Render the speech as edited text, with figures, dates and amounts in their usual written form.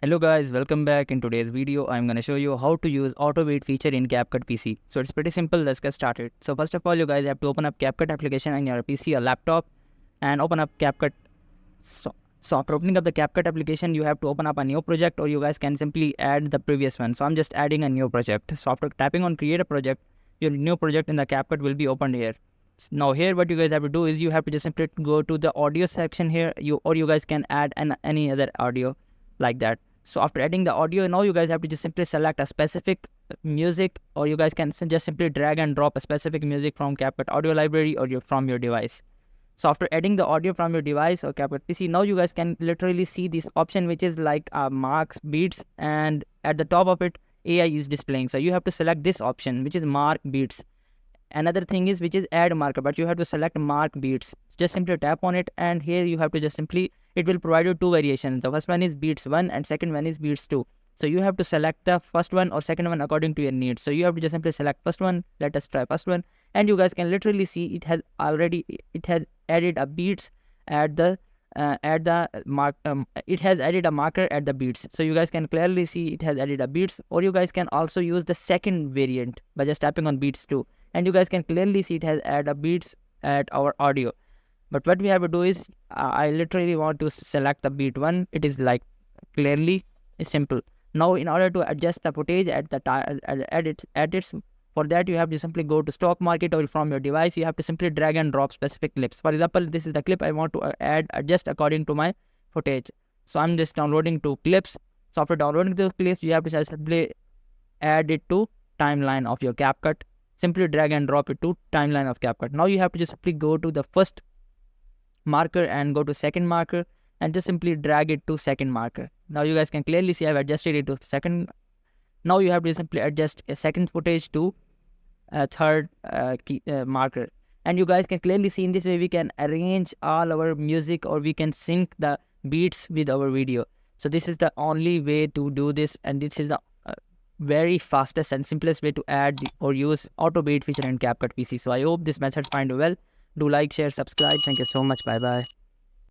Hello guys, welcome back. In today's video, I'm going to show you how to use auto wait feature in CapCut PC. So it's pretty simple. Let's get started. So first of all, you guys have to open up CapCut application on your PC or laptop and open up CapCut. So after opening up the CapCut application, you have to open up a new project, or you guys can simply add the previous one. So I'm just adding a new project. So after tapping on create a project, your new project in the CapCut will be opened here. Now here what you guys have to do is you have to just simply go to the audio section here, you guys can add any other audio like that. So after adding the audio, now you guys have to just simply select a specific music, or you guys can just simply drag and drop a specific music from CapCut audio library or from your device. So after adding the audio from your device or CapCut PC, now you guys can literally see this option which is like marks beats, and at the top of it AI is displaying. So you have to select this option which is mark beats. Another thing is which is add marker, but you have to select mark beats. Just simply tap on it, and here you have to just simply, it will provide you two variations. The first one is beats 1 and second one is beats 2. So you have to select the first one or second one according to your needs. So you have to just simply select first one. Let us try first one, and you guys can literally see it has added a beats at the mark. It has added a marker at the beats. So you guys can clearly see it has added a beats, or you guys can also use the second variant by just tapping on beats 2, and you guys can clearly see it has added a beats at our audio. But what we have to do is I literally want to select the beat 1. It is like clearly simple. Now in order to adjust the footage at the edits, for that you have to simply go to stock market, or from your device you have to simply drag and drop specific clips. For example, this is the clip I want to adjust according to my footage. So I'm just downloading 2 clips. So after downloading the clips, you have to simply add it to timeline of your CapCut. Simply drag and drop it to timeline of CapCut. Now you have to just simply go to the first marker and go to second marker, and just simply drag it to second marker. Now you guys can clearly see I've adjusted it to second. Now you have to simply adjust a second footage to a third marker, and you guys can clearly see in this way we can arrange all our music, or we can sync the beats with our video. So this is the only way to do this, and this is the very fastest and simplest way to add or use auto wait feature in CapCut PC. So I hope this method find you well. Do like, share, subscribe. Thank you so much. Bye bye.